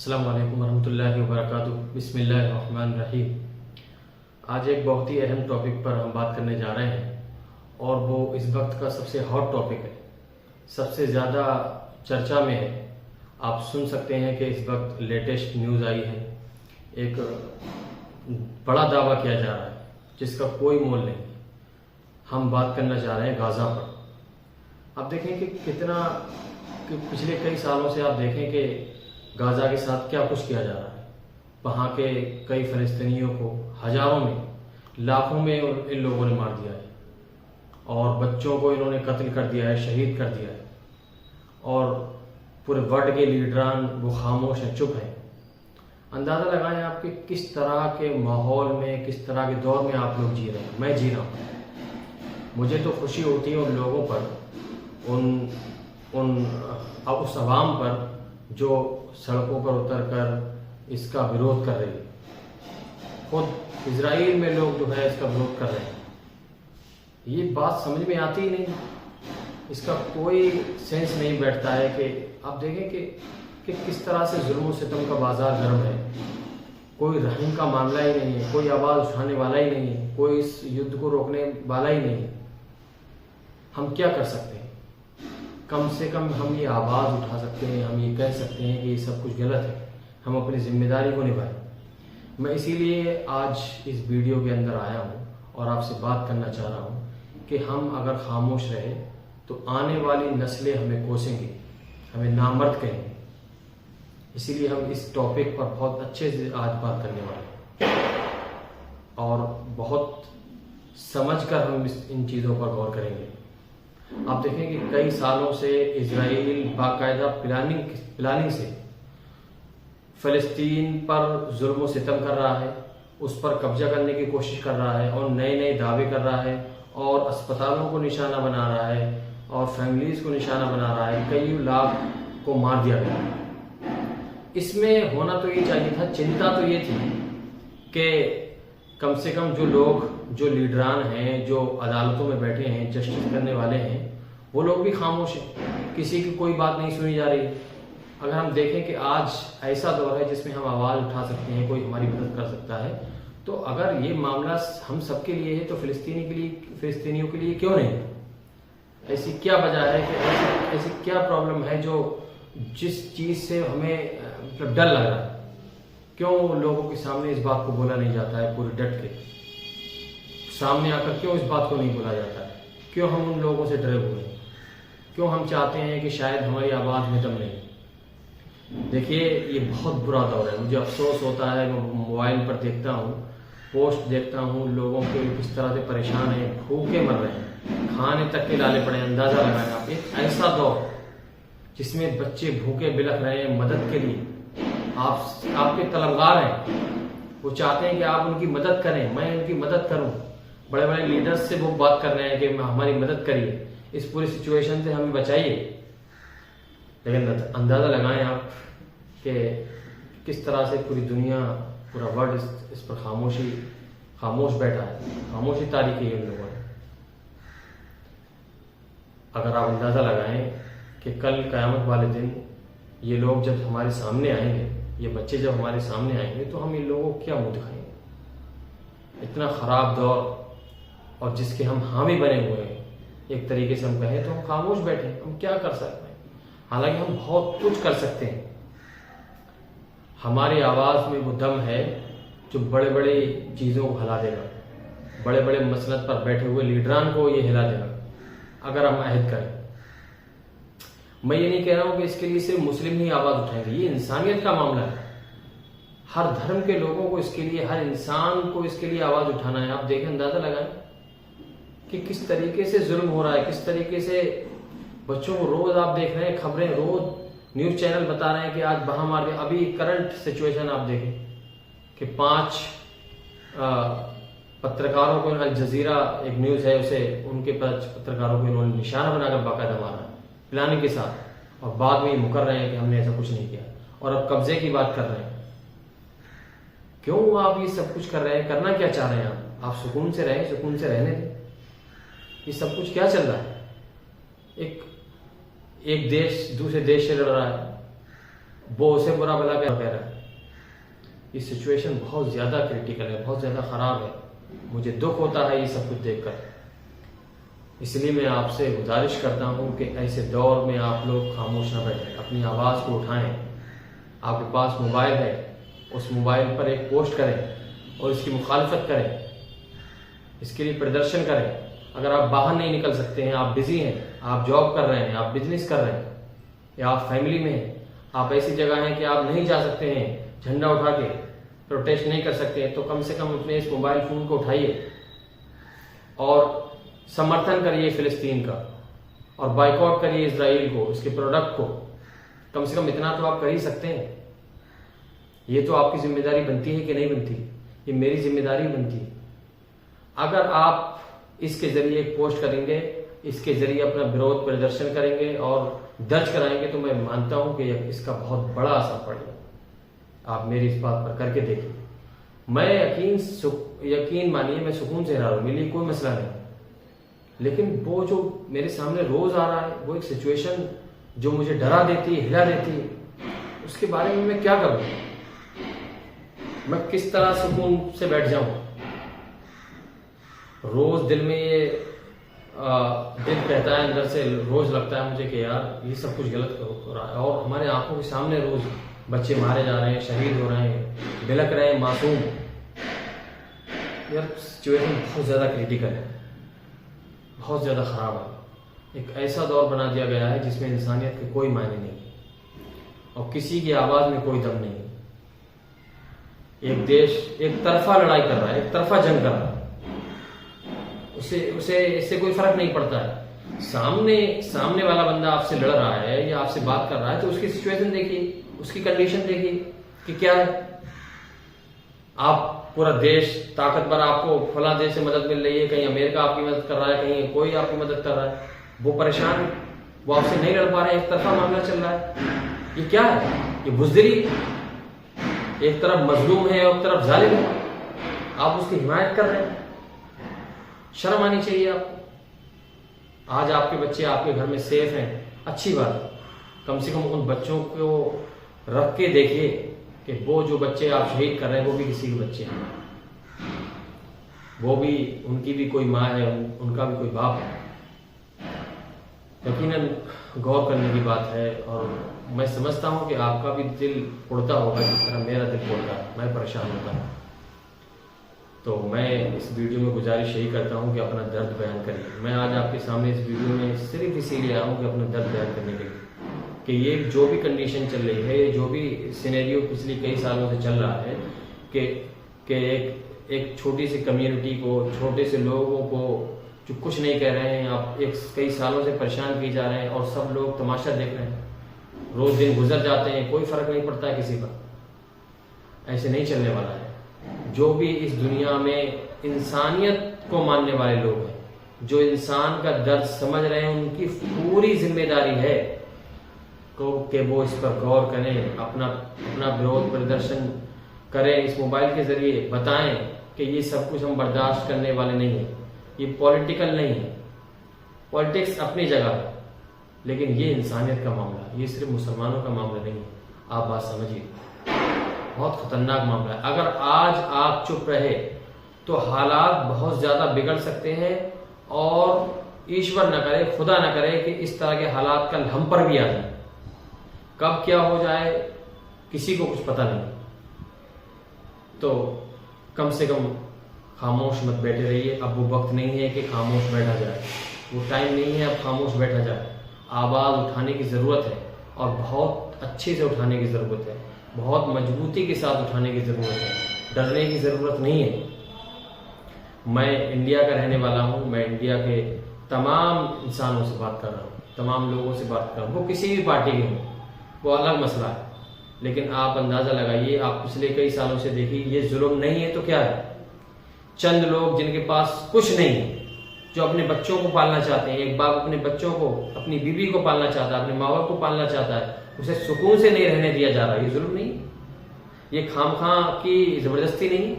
अस्सलाम वालेकुम वरहमतुल्लाहि वबरकातुहू। बिस्मिल्लाहिर्रहमानिर्रहीम। आज एक बहुत ही अहम टॉपिक पर हम बात करने जा रहे हैं और वो इस वक्त का सबसे हॉट टॉपिक है, सबसे ज़्यादा चर्चा में है। आप सुन सकते हैं कि इस वक्त लेटेस्ट न्यूज़ आई है, एक बड़ा दावा किया जा रहा है जिसका कोई मोल नहीं। हम बात करना चाह रहे हैं गाज़ा पर। आप देखें कि पिछले कई सालों से आप देखें कि गाज़ा के साथ क्या कुछ किया जा रहा है। वहाँ के कई फ़लस्तीनियों को हज़ारों में, लाखों में इन लोगों ने मार दिया है और बच्चों को इन्होंने कत्ल कर दिया है, शहीद कर दिया है। और पूरे वर्ल्ड के लीडरान वो खामोश हैं, चुप हैं। अंदाज़ा लगाएं आप कि किस तरह के माहौल में, किस तरह के दौर में आप लोग जी रहे हैं। मैं जी रहा हूँ। मुझे तो खुशी होती है उन लोगों पर, उस आवाम पर जो सड़कों पर उतरकर इसका विरोध कर रही है। खुद इजराइल में लोग जो है इसका विरोध कर रहे हैं। ये बात समझ में आती ही नहीं, इसका कोई सेंस नहीं बैठता है कि आप देखें कि किस तरह से जुल्म और सितम का बाजार गर्म है। कोई रहम का मामला ही नहीं है, कोई आवाज़ उठाने वाला ही नहीं है, कोई इस युद्ध को रोकने वाला ही नहीं है। हम क्या कर सकते हैं? कम से कम हम ये आवाज़ उठा सकते हैं, हम ये कह सकते हैं कि ये सब कुछ गलत है, हम अपनी जिम्मेदारी को निभाएं। मैं इसीलिए आज इस वीडियो के अंदर आया हूँ और आपसे बात करना चाह रहा हूँ कि हम अगर खामोश रहे तो आने वाली नस्लें हमें कोसेंगी, हमें नामर्द कहेंगे। इसीलिए हम इस टॉपिक पर बहुत अच्छे से आज बात करने वाले हैं और बहुत समझकर हम इन चीज़ों पर गौर करेंगे। आप देखें कि कई सालों से इजराइल बाकायदा प्लानिंग से फ़लस्तीन पर जुल्म और सितम कर रहा है, उस पर कब्जा करने की कोशिश कर रहा है और नए नए दावे कर रहा है और अस्पतालों को निशाना बना रहा है और फैमिलीज़ को निशाना बना रहा है। कई लाख को मार दिया गया। इसमें होना तो ये चाहिए था, चिंता तो ये थी कि कम से कम जो लोग, जो लीडरान हैं, जो अदालतों में बैठे हैं, जस्टिस करने वाले हैं, वो लोग भी खामोश हैं, किसी की कोई बात नहीं सुनी जा रही। अगर हम देखें कि आज ऐसा दौर है जिसमें हम आवाज़ उठा सकते हैं, कोई हमारी मदद कर सकता है, तो अगर ये मामला हम सबके लिए है तो फ़िलिस्तीनियों के लिए क्यों नहीं? ऐसी क्या वजह है कि ऐसी क्या प्रॉब्लम है जो जिस चीज़ से हमें मतलब डर लग रहा है? क्यों लोगों के सामने इस बात को बोला नहीं जाता है? पूरे डट के सामने आकर क्यों इस बात को नहीं बोला जाता है? क्यों हम उन लोगों से डरे हुए हैं? क्यों हम चाहते हैं कि शायद हमारी आवाज़ में दम नहीं? देखिए, ये बहुत बुरा दौर है। मुझे अफसोस होता है, मैं मोबाइल पर देखता हूँ, पोस्ट देखता हूँ, लोगों के किस तरह से परेशान हैं, भूखे मर रहे हैं, खाने तक के लाले पड़े हैं। अंदाज़ा लगाएं आप, एक ऐसा दौर जिसमें बच्चे भूखे बिलख रहे हैं मदद के लिए। आपके तलबगार हैं, वो चाहते हैं कि आप उनकी मदद करें, मैं उनकी मदद करूं। बड़े बड़े लीडर्स से वो बात कर रहे हैं कि हमारी मदद करिए, इस पूरी सिचुएशन से हमें बचाइए। लेकिन अंदाज़ा लगाएं आप कि किस तरह से पूरी दुनिया, पूरा वर्ल्ड इस पर खामोश बैठा है, खामोशी तारी की है उन लोगों ने। अगर आप अंदाज़ा लगाएं कि कल क़यामत वाले दिन ये लोग जब हमारे सामने आएंगे, ये बच्चे जब हमारे सामने आएंगे, तो हम इन लोगों को क्या मुँह दिखाएंगे? इतना ख़राब दौर और जिसके हम हामी बने हुए हैं। एक तरीके से हम कहें तो हम खामोश बैठे, हम क्या कर सकते हैं? हालांकि हम बहुत कुछ कर सकते हैं। हमारी आवाज़ में वो दम है जो बड़े बड़े चीज़ों को हिला देगा, बड़े बड़े मसनद पर बैठे हुए लीडरान को ये हिला देगा अगर हम अहद करें। मैं ये नहीं कह रहा हूँ कि इसके लिए सिर्फ मुस्लिम ही आवाज़ उठाएंगे, ये इंसानियत का मामला है। हर धर्म के लोगों को इसके लिए, हर इंसान को इसके लिए आवाज़ उठाना है। आप देखें, अंदाज़ा लगाएं कि किस तरीके से जुल्म हो रहा है, किस तरीके से बच्चों को रोज़ आप देख रहे हैं खबरें, रोज़ न्यूज़ चैनल बता रहे हैं कि आज वहाँ मार दिया। अभी करंट सिचुएशन आप देखें कि 5 पत्रकारों को, अल जजीरा एक न्यूज़ है, उसे उनके पत्रकारों को इन्होंने निशाना बनाकर बाकायदा मारा प्लानिंग के साथ, और बाद में ये मुकर रहे हैं कि हमने ऐसा कुछ नहीं किया और अब कब्जे की बात कर रहे हैं। क्यों आप ये सब कुछ कर रहे हैं? करना क्या चाह रहे हैं आप सुकून से रहें, सुकून से रहने दें। ये सब कुछ क्या चल रहा है? एक देश दूसरे देश से लड़ रहा है वो उसे बुरा भला कह रहा है। ये सिचुएशन बहुत ज़्यादा क्रिटिकल है, बहुत ज़्यादा ख़राब है। मुझे दुख होता है ये सब कुछ देखकर। इसलिए मैं आपसे गुजारिश करता हूँ कि ऐसे दौर में आप लोग खामोश ना बैठें, अपनी आवाज़ को उठाएं। आपके पास मोबाइल है, उस मोबाइल पर एक पोस्ट करें और इसकी मुखालफत करें, इसके लिए प्रदर्शन करें। अगर आप बाहर नहीं निकल सकते हैं, आप बिजी हैं, आप जॉब कर रहे हैं, आप बिजनेस कर रहे हैं, या आप फैमिली में हैं, आप ऐसी जगह हैं कि आप नहीं जा सकते हैं झंडा उठा के, प्रोटेस्ट नहीं कर सकते हैं, तो कम से कम अपने इस मोबाइल फ़ोन को उठाइए और समर्थन करिए फ़िलिस्तीन का, और बाइकआउट करिए इजराइल को, इसके प्रोडक्ट को। कम से कम इतना तो आप कर ही सकते हैं। ये तो आपकी जिम्मेदारी बनती है कि नहीं बनती? ये मेरी जिम्मेदारी बनती है। अगर आप इसके जरिए एक पोस्ट करेंगे, इसके जरिए अपना विरोध प्रदर्शन करेंगे और दर्ज कराएंगे, तो मैं मानता हूं कि इसका बहुत बड़ा असर पड़ेगा। आप मेरी इस बात पर करके देखिए। मैं यकीन मानिए, मैं सुकून से रह रहा हूं, मेरे लिए कोई मसला नहीं। लेकिन वो जो मेरे सामने रोज आ रहा है, वो एक सिचुएशन जो मुझे डरा देती है, हिला देती है, उसके बारे में मैं क्या करूं? मैं किस तरह सुकून से बैठ जाऊं? रोज दिल में ये दिल कहता है, अंदर से रोज लगता है मुझे कि यार ये सब कुछ गलत हो रहा है, और हमारे आंखों के सामने रोज बच्चे मारे जा रहे हैं, शहीद हो रहे हैं, बिलक रहे हैं मासूम। यार सिचुएशन बहुत ज़्यादा क्रिटिकल है, बहुत ज़्यादा ख़राब है। एक ऐसा दौर बना दिया गया है जिसमें इंसानियत के कोई मायने नहीं और किसी की आवाज़ में कोई दम नहीं। एक देश एक तरफा लड़ाई कर रहा है, एक तरफा जंग कर रहा है, उसे इससे कोई फर्क नहीं पड़ता है। सामने वाला बंदा आपसे लड़ रहा है या आपसे बात कर रहा है, तो उसकी सिचुएशन देखिए, उसकी कंडीशन देखिए कि क्या है। आप पूरा देश ताकतवर, आपको फला देश से मदद मिल रही है, कहीं अमेरिका आपकी मदद कर रहा है, कहीं कोई आपकी मदद कर रहा है, वो परेशान, वो आपसे नहीं लड़ पा रहे हैं, एक तरफा मामला चल रहा है। ये क्या है? ये बुज़दिली। एक तरफ मजलूम है और एक तरफ जालिम है, आप उसकी हिमायत कर रहे हैं। शर्म आनी चाहिए आपको। आज आपके बच्चे आपके घर में सेफ हैं, अच्छी बात है। कम से कम उन बच्चों को रख के देखिए कि वो जो बच्चे आप शहीद कर रहे हैं वो भी किसी के बच्चे हैं, वो भी, उनकी भी कोई माँ है, उनका भी कोई बाप है। यकीनन गौर करने की बात है, और मैं समझता हूँ कि आपका भी दिल उड़ता होगा जिस तरह मेरा दिल उड़ता है, मैं परेशान होता हूँ। तो मैं इस वीडियो में गुजारिश यही करता हूँ कि अपना दर्द बयान करिए। मैं आज आपके सामने इस वीडियो में सिर्फ इसीलिए आया हूँ कि अपना दर्द बयान करने के लिए, कि ये जो भी कंडीशन चल रही है, जो भी सिनेरियो पिछले कई सालों से चल रहा है, कि एक छोटी सी कम्युनिटी को, छोटे से लोगों को जो कुछ नहीं कह रहे हैं, आप कई सालों से परेशान किए जा रहे हैं और सब लोग तमाशा देख रहे हैं, रोज दिन गुजर जाते हैं, कोई फर्क नहीं पड़ता है किसी पर। ऐसे नहीं चलने वाला है। जो भी इस दुनिया में इंसानियत को मानने वाले लोग हैं, जो इंसान का दर्द समझ रहे हैं, उनकी पूरी जिम्मेदारी है कि वो इस पर गौर करें, अपना विरोध प्रदर्शन करें, इस मोबाइल के जरिए बताएं कि ये सब कुछ हम बर्दाश्त करने वाले नहीं हैं। ये पॉलिटिकल नहीं है, पॉलिटिक्स अपनी जगह है, लेकिन ये इंसानियत का मामला है, ये सिर्फ मुसलमानों का मामला नहीं है। आप बात समझिए, बहुत खतरनाक मामला है। अगर आज आप चुप रहे तो हालात बहुत ज्यादा बिगड़ सकते हैं, और ईश्वर न करे, खुदा न करे कि इस तरह के हालात कल हम पर भी आ जाए। कब क्या हो जाए किसी को कुछ पता नहीं। तो कम से कम खामोश मत बैठे रहिए। अब वो वक्त नहीं है कि खामोश बैठा जाए, वो टाइम नहीं है अब खामोश बैठा जाए। आवाज़ उठाने की ज़रूरत है, और बहुत अच्छे से उठाने की ज़रूरत है, बहुत मजबूती के साथ उठाने की ज़रूरत है, डरने की ज़रूरत नहीं है। मैं इंडिया का रहने वाला हूँ, मैं इंडिया के तमाम इंसानों से बात कर रहा हूँ, तमाम लोगों से बात कर रहा हूँ, वो किसी भी पार्टी के हों, वो अलग मसला है। लेकिन आप अंदाज़ा लगाइए, आप पिछले कई सालों से देखिए, ये जुल्म नहीं है तो क्या है? चंद लोग जिनके पास कुछ नहीं है, जो अपने बच्चों को पालना चाहते हैं, एक बाप अपने बच्चों को, अपनी बीवी को पालना चाहता है, अपने माँ बाप को पालना चाहता है, उसे सुकून से नहीं रहने दिया जा रहा है। ये जुल्म नहीं, ये खामखा की जबरदस्ती नहीं,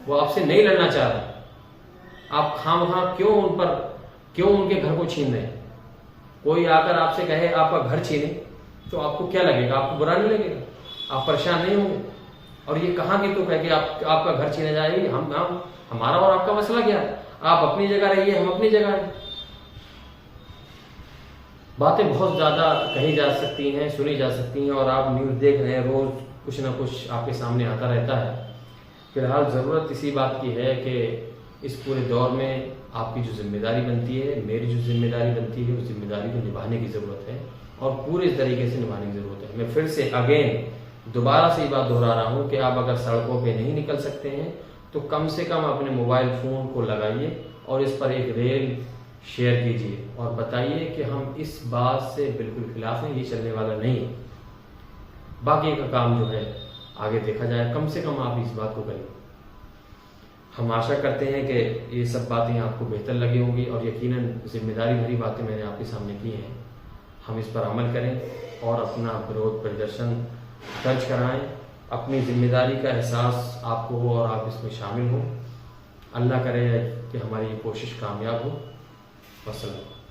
वो आपसे नहीं लड़ना चाह रहा। आप खामखा क्यों उनके घर को छीन रहे हैं? कोई आकर आपसे कहे आपका घर छीने, तो आपको क्या लगेगा? आपको बुरा नहीं लगेगा? आप परेशान नहीं होंगे? और ये कहाँ की तो कह के आपका घर छीना जाएगी? हम हमारा और आपका मसला क्या है? आप अपनी जगह रहिए, हम अपनी जगह हैं। बातें बहुत ज़्यादा कही जा सकती हैं, सुनी जा सकती हैं, और आप न्यूज़ देख रहे हैं, रोज़ कुछ ना कुछ आपके सामने आता रहता है। फिलहाल ज़रूरत इसी बात की है कि इस पूरे दौर में आपकी जो जिम्मेदारी बनती है, मेरी जो जिम्मेदारी बनती है, उस जिम्मेदारी को निभाने की ज़रूरत है, और पूरे तरीके से निभाने की ज़रूरत है। मैं फिर से दोबारा से ये बात दोहरा रहा हूँ कि आप अगर सड़कों पे नहीं निकल सकते हैं तो कम से कम अपने मोबाइल फ़ोन को लगाइए और इस पर एक रील शेयर कीजिए और बताइए कि हम इस बात से बिल्कुल खिलाफ हैं, ये चलने वाला नहीं है। बाकी का काम जो है आगे देखा जाए, कम से कम आप इस बात को करिए। हम आशा करते हैं कि ये सब बातें आपको बेहतर लगी होंगी, और यकीनन जिम्मेदारी भरी बातें मैंने आपके सामने की हैं। हम इस पर अमल करें और अपना विरोध प्रदर्शन दर्ज कराएं। अपनी जिम्मेदारी का एहसास आपको हो और आप इसमें शामिल हों। अल्लाह करे कि हमारी ये कोशिश कामयाब हो। वस्सलाम।